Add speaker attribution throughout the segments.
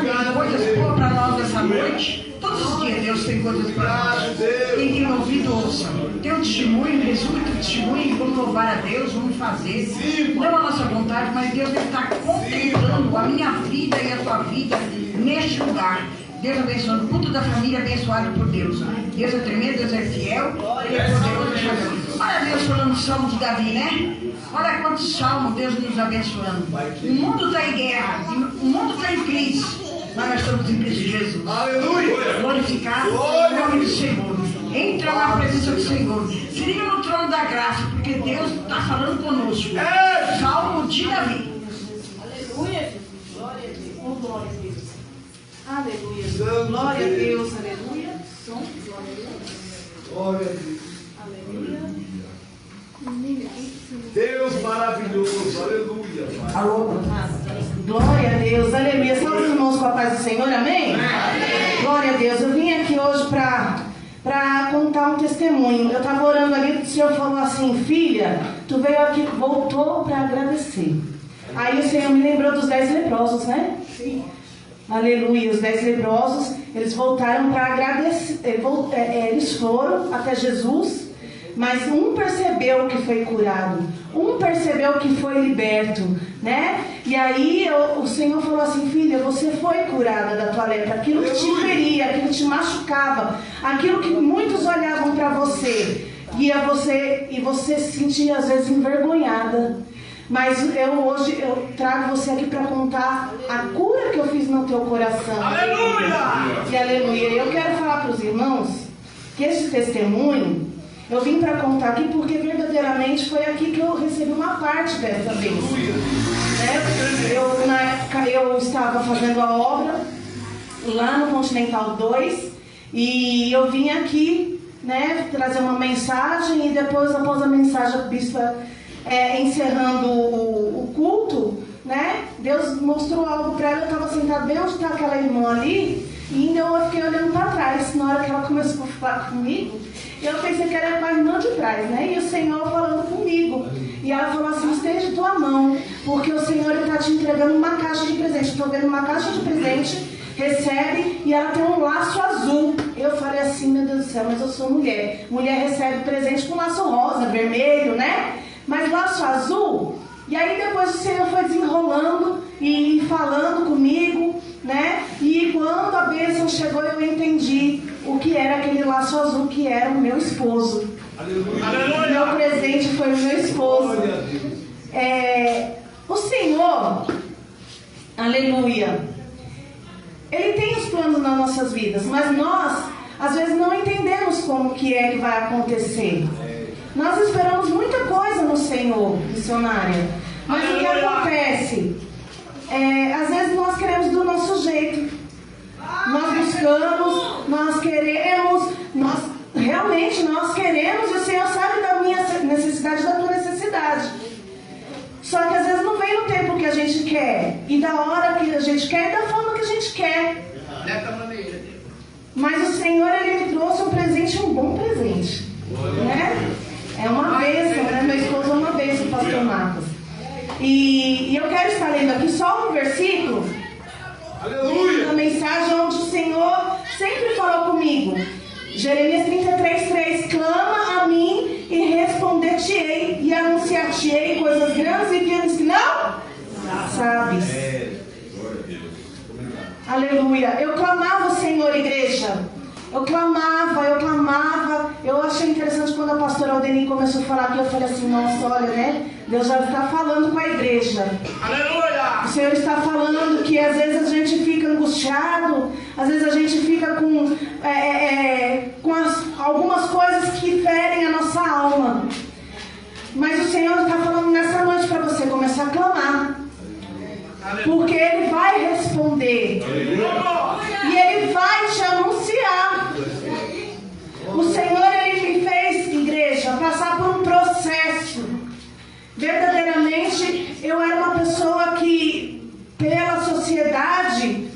Speaker 1: tem coisas boas para nós essa noite. Todos os dias Deus tem coisas para nós. Quem tem ouvido, ouça. Tem um testemunho, resume o testemunho, vamos louvar a Deus, vamos fazer. Não a nossa vontade, mas Deus está contemplando a minha vida e a tua vida neste lugar. Deus abençoando, culto da família abençoado por Deus. Deus é tremendo, Deus é fiel, Ele é poderoso. Olha Deus falando salmo de Davi, né? Olha quantos salmos Deus nos abençoando. O mundo está em guerra, o mundo está em crise, mas nós estamos em Cristo Jesus. Aleluia! Glorificado o nome do Senhor. Entra na presença do Senhor. Se liga no trono da graça, porque Deus está falando conosco. Salmo de Davi.
Speaker 2: Aleluia! Glória a Deus. Oh, glória a Deus. Aleluia. Glória a Deus. Aleluia. Som. Glória a Deus.
Speaker 3: Glória a Deus.
Speaker 2: Aleluia.
Speaker 3: Deus maravilhoso. Aleluia.
Speaker 2: Alô. Glória a Deus. Aleluia. Salve os irmãos com a paz do Senhor. Amém? Amém. Glória a Deus. Eu vim aqui hoje para contar um testemunho. Eu estava orando ali, o Senhor falou assim: filha, tu veio aqui, voltou para agradecer. Aí o Senhor me lembrou dos 10 leprosos, né? Sim. Aleluia, os 10 leprosos, eles voltaram para agradecer, eles foram até Jesus, mas um percebeu que foi curado, um percebeu que foi liberto, né? E aí o Senhor falou assim: filha, você foi curada da tua lepra, aquilo que te feria, aquilo que te machucava, aquilo que muitos olhavam para você, e você se sentia às vezes envergonhada. Mas hoje eu trago você aqui para contar a cura que eu fiz no teu coração. Aleluia! E aleluia. Eu quero falar para os irmãos que esse testemunho eu vim para contar aqui porque verdadeiramente foi aqui que eu recebi uma parte dessa vez. Na época eu estava fazendo a obra lá no Continental 2 e eu vim aqui, né, trazer uma mensagem, e depois, após a mensagem, a bispa encerrando o culto, né, Deus mostrou algo para ela. Eu estava sentada bem onde está aquela irmã ali, e ainda eu fiquei olhando para trás. Na hora que ela começou a falar comigo, eu pensei que era com a irmã de trás, né, e o Senhor falando comigo, e ela falou assim: estende tua mão, porque o Senhor está te entregando uma caixa de presente. Estou vendo uma caixa de presente, recebe, e ela tem um laço azul. Eu falei assim: meu Deus do céu, mas eu sou mulher, mulher recebe presente com laço rosa, vermelho, né, mas laço azul. E aí depois o Senhor foi desenrolando e falando comigo, né? E quando a bênção chegou, eu entendi o que era aquele laço azul, que era o meu esposo. Aleluia. Meu presente foi o meu esposo. O Senhor, aleluia, Ele tem os planos nas nossas vidas, mas nós às vezes não entendemos como que é que vai acontecer. Nós esperamos muita coisa no Senhor, missionária, mas o que acontece? Às vezes nós queremos do nosso jeito. Nós buscamos, nós queremos, nós queremos, e o Senhor sabe da minha necessidade, da tua necessidade. Só que às vezes não vem no tempo que a gente quer, e da hora que a gente quer, e da forma que a gente quer.
Speaker 3: Dessa maneira.
Speaker 2: Mas o Senhor, Ele me trouxe um presente, um bom presente, né? É uma bênção, né? Meu esposo é uma bênção, pastor Marcos. E eu quero estar lendo aqui só um versículo. Aleluia! Uma mensagem onde o Senhor sempre falou comigo. Jeremias 33:3: clama a mim e responder-te-ei, e anunciar-te-ei coisas grandes e pequenas que não sabes. Aleluia! Eu clamava o Senhor, igreja. Eu clamava. Eu achei interessante quando a pastora Aldeni começou a falar aqui. Eu falei assim: nossa, olha, né? Deus já está falando com a igreja. Aleluia! O Senhor está falando que às vezes a gente fica angustiado, às vezes a gente fica com algumas coisas que ferem a nossa alma. Mas o Senhor está falando nessa noite para você começar a clamar. Porque Ele vai responder. E Ele vai te anunciar. O Senhor, Ele me fez, igreja, passar por um processo. Verdadeiramente, eu era uma pessoa que, pela sociedade,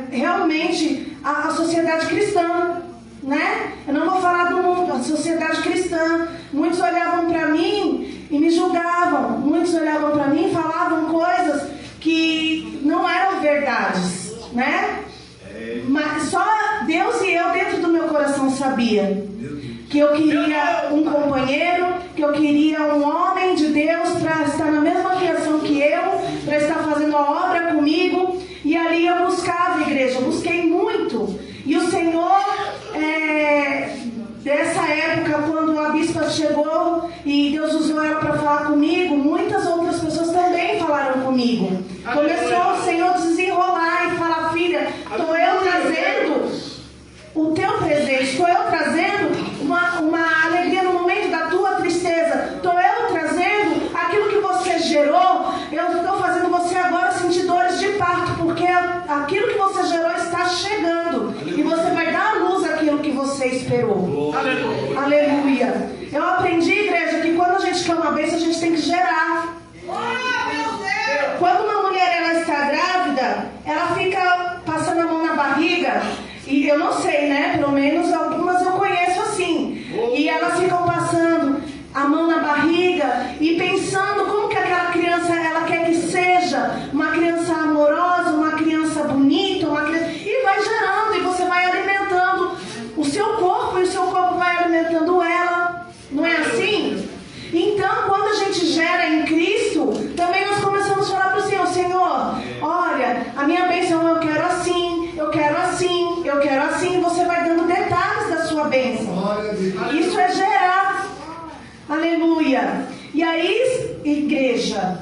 Speaker 2: realmente, a sociedade cristã, né? Eu não vou falar do mundo, a sociedade cristã. Muitos olhavam para mim e me julgavam. Muitos olhavam para mim e falavam coisas que não eram verdade. né? Mas só Deus e eu dentro do meu coração sabia que eu queria um companheiro, que eu queria um homem de Deus para estar na mesma criação que eu, para estar fazendo a obra comigo. E ali eu buscava, igreja, eu busquei muito. E o Senhor, dessa época, quando a bispa chegou e Deus usou ela para falar comigo, muitas outras pessoas também falaram comigo. Começou o Senhor a desenrolar e falar: filha, estou eu trazendo o teu presente, estou eu trazendo uma alegria no momento da tua tristeza, estou eu trazendo aquilo que você gerou, eu estou fazendo você agora sentir dores de parto, porque aquilo que você gerou está chegando e você vai dar à luz aquilo que você esperou. Aleluia. Aleluia. Eu aprendi, igreja, que quando a gente quer uma bênção, a gente tem que gerar. Quando uma mulher ela está grávida, ela fica passando a mão na barriga. E eu não sei, né? Pelo menos algumas eu conheço assim. E elas ficam passando a mão na barriga e pensando como que aquela criança ela quer que seja uma criança amorosa, uma criança bonita, e vai gerando, e você vai alimentando o seu corpo, e o seu corpo vai alimentando ela. Não é assim? Então, quando a gente gera em Cristo, também nós começamos a falar para o Senhor: Senhor, olha, a minha bênção eu quero assim, eu quero assim, eu quero assim. Você vai dando detalhes da sua bênção. Isso é gerar. Aleluia. E aí, igreja,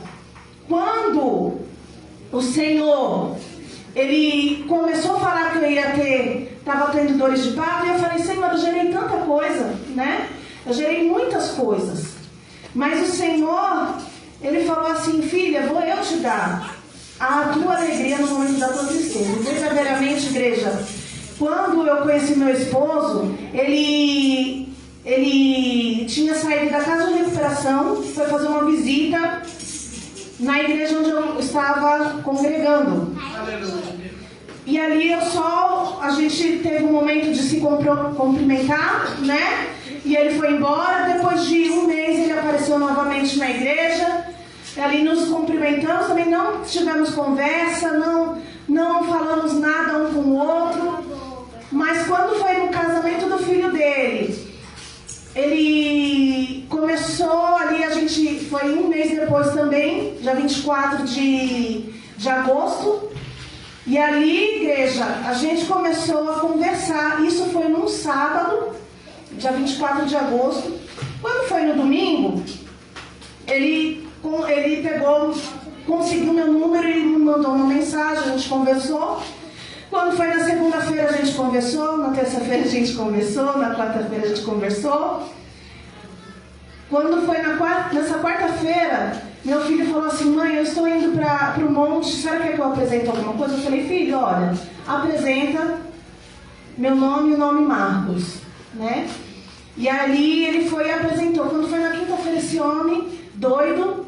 Speaker 2: quando o Senhor, Ele começou a falar que eu estava tendo dores de parto, e eu falei: Senhor, eu gerei tanta coisa, né? Eu gerei muitas coisas. Mas o Senhor, Ele falou assim: filha, vou eu te dar a tua alegria no momento da tua tristeza. E verdadeiramente, igreja, quando eu conheci meu esposo, ele tinha saído da casa de recuperação, foi fazer uma visita na igreja onde eu estava congregando. E ali a gente teve um momento de se cumprimentar, né? E ele foi embora. Depois de um mês ele apareceu novamente na igreja. Ali nos cumprimentamos, também não tivemos conversa, não falamos nada um com o outro. Mas quando foi no casamento do filho dele, ele começou ali, a gente foi um mês depois também, dia 24 de agosto. E ali, igreja, a gente começou a conversar. Isso foi num sábado, dia 24 de agosto. Quando foi no domingo, ele conseguiu meu número e me mandou uma mensagem, a gente conversou. Quando foi na segunda-feira a gente conversou, na terça-feira a gente conversou, na quarta-feira a gente conversou. Quando foi nessa quarta-feira, meu filho falou assim: mãe, eu estou indo para o monte, a senhora quer que eu apresente alguma coisa? Eu falei: filho, olha, apresenta meu nome e o nome Marcos, né? E ali ele foi e apresentou. Quando foi na quinta-feira, esse homem doido,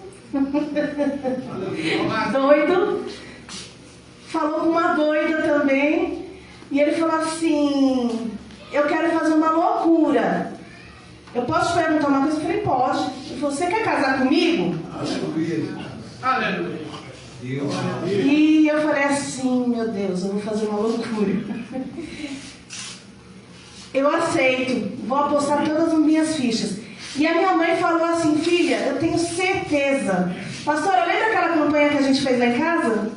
Speaker 2: falou com uma doida também, e ele falou assim: eu quero fazer uma loucura. Eu posso te perguntar uma coisa? Eu falei: pode. Você quer casar comigo?
Speaker 3: Aleluia.
Speaker 2: E eu falei assim: meu Deus, eu vou fazer uma loucura. Eu aceito, vou apostar todas as minhas fichas. E a minha mãe falou assim: filha, eu tenho certeza. Pastora, lembra aquela campanha que a gente fez lá em casa?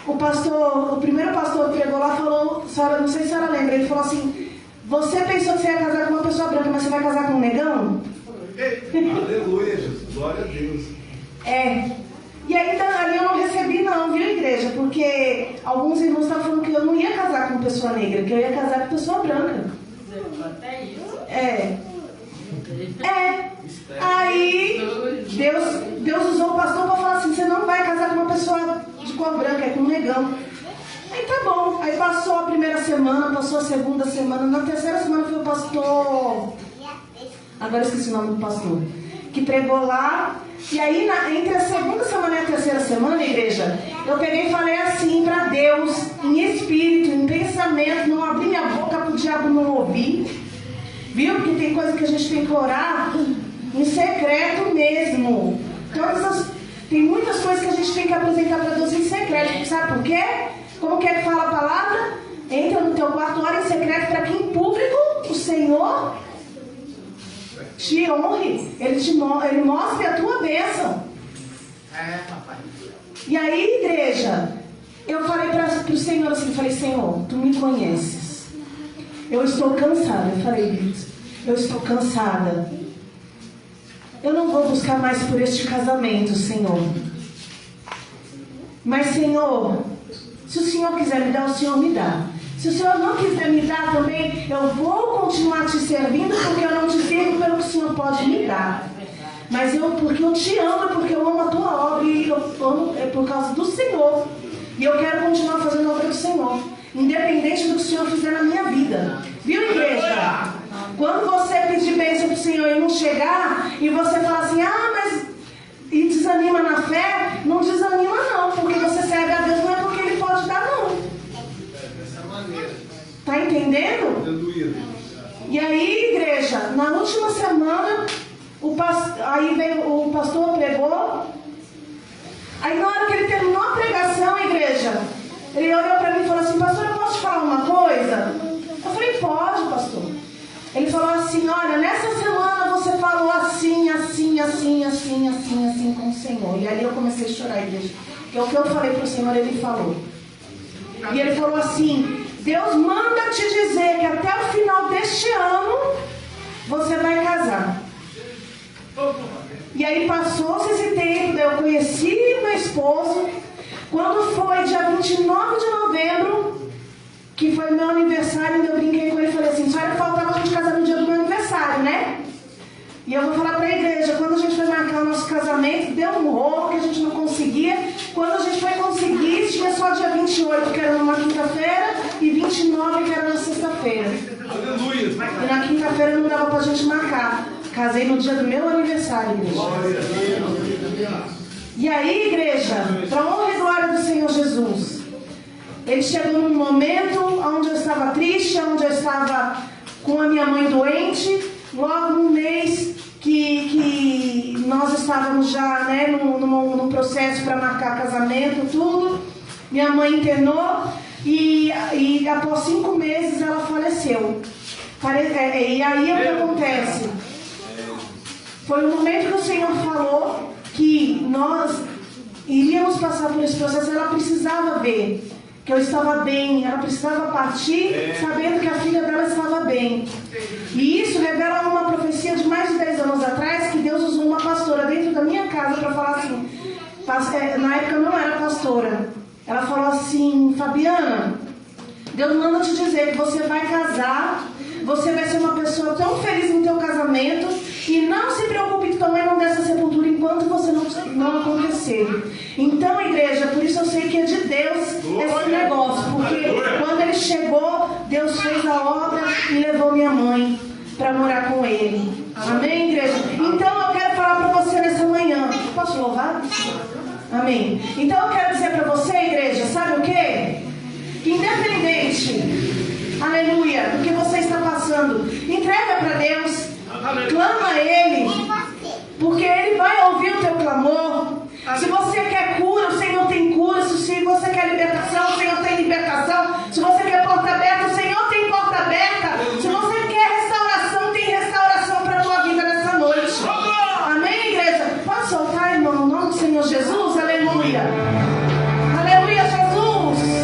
Speaker 2: O primeiro pastor que pregou lá falou, senhora, não sei se a senhora lembra, ele falou assim: você pensou que você ia casar com uma pessoa branca, mas você vai casar com um negão?
Speaker 3: Aleluia, Jesus, glória a Deus.
Speaker 2: E aí ali eu não recebi não, viu, igreja? Porque alguns irmãos estavam falando que eu não ia casar com pessoa negra, que eu ia casar com pessoa branca.
Speaker 4: Até isso?
Speaker 2: Aí Deus usou o pastor para falar assim: você não vai casar com uma pessoa de cor branca, é com um negão. Aí tá bom. Aí passou a primeira semana, passou a segunda semana, na terceira semana foi o pastor, agora eu esqueci o nome do pastor, que pregou lá. E aí entre a segunda semana e a terceira semana, igreja, eu peguei e falei assim para Deus, em espírito, em pensamento, não abri minha boca para o diabo não ouvir. Viu? Porque tem coisa que a gente tem que orar em secreto mesmo. Tem muitas coisas que a gente tem que apresentar para Deus em secreto. Sabe por quê? Como que é que fala a palavra? Entra no teu quarto, ora em secreto, para que em público o Senhor te honre. Ele mostre a tua bênção. E aí, igreja, eu falei para o Senhor assim, falei, Senhor, tu me conheces. Eu estou cansada. Eu falei, eu estou cansada. Eu não vou buscar mais por este casamento, Senhor. Mas, Senhor, se o Senhor quiser me dar, o Senhor me dá. Se o Senhor não quiser me dar também, eu vou continuar te servindo, porque eu não te sirvo pelo que o Senhor pode me dar. Mas porque eu te amo, porque eu amo a tua obra, e eu amo por causa do Senhor. E eu quero continuar fazendo a obra do Senhor, independente do que o Senhor fizer na minha vida. Viu, igreja? Quando você pedir bênção para o Senhor e não chegar, e você fala assim, mas... e desanima na fé, não desanima não, porque você serve a Deus, não é porque Ele pode dar não. Tá entendendo? E aí, igreja, na última semana, aí veio o pastor pregou. Aí na hora que ele terminou a pregação, igreja, ele olhou para mim e falou assim, pastor, eu posso te falar uma coisa? Eu falei, pode, pastor. Ele falou assim, olha, nessa semana você falou assim com o Senhor. E ali eu comecei a chorar, igreja. Porque o que eu falei para o Senhor, Ele falou. E Ele falou assim, Deus manda te dizer que até o final deste ano você vai casar. E aí passou-se esse tempo, eu conheci meu esposo. Quando foi dia 29 de novembro, que foi meu aniversário, eu brinquei com ele e falei assim, só faltava a gente casar no dia do meu aniversário, né? E eu vou falar para a igreja, quando a gente foi marcar o nosso casamento, deu um rolo que a gente não conseguia. Quando a gente foi conseguir, tinha só dia 28, que era numa quinta-feira, e 29, que era na sexta-feira.
Speaker 3: Aleluia!
Speaker 2: E na quinta-feira não dava para a gente marcar. Casei no dia do meu aniversário, igreja. E aí, igreja, para honra e glória do Senhor Jesus, Ele chegou num momento onde eu estava triste, onde eu estava com a minha mãe doente, logo num mês que nós estávamos já, né, num processo para marcar casamento, tudo. Minha mãe internou e após 5 meses ela faleceu. E aí o que acontece? Foi o momento que o Senhor falou que nós iríamos passar por esse processo. Ela precisava ver que eu estava bem, ela precisava partir sabendo que a filha dela estava bem. E isso revela uma profecia de mais de 10 anos atrás, que Deus usou uma pastora dentro da minha casa para falar assim, na época eu não era pastora, ela falou assim, Fabiana, Deus manda te dizer que você vai casar, você vai ser uma pessoa tão feliz no teu casamento, e não se preocupe também não dessa sepultura enquanto você não acontecer. Então, igreja, por isso eu sei que é de Deus esse negócio, porque quando ele chegou, Deus fez a obra e levou minha mãe para morar com ele. Amém, igreja? Então eu quero falar para você nessa manhã. Posso louvar? Amém. Então eu quero dizer para você, igreja, sabe o quê? Que independente, aleluia, do que você está passando, entrega para Deus. Clama a Ele, porque Ele vai ouvir o teu clamor. Se você quer cura, o Senhor tem cura. Se você quer libertação, o Senhor tem libertação. Se você quer porta aberta, o Senhor tem porta aberta. Se você quer restauração, tem restauração para a tua vida nessa noite. Amém, igreja? Pode soltar, irmão, no nome do Senhor Jesus. Aleluia. Aleluia, Jesus.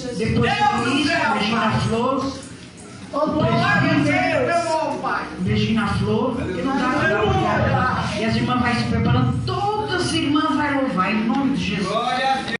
Speaker 2: Deus, Jesus.
Speaker 1: Depois de Luiz, Regina Flor.
Speaker 2: Oh, glória a Deus.
Speaker 1: Regina Flor. E as irmãs vão se preparando. Todas as irmãs vão louvar em nome de Jesus.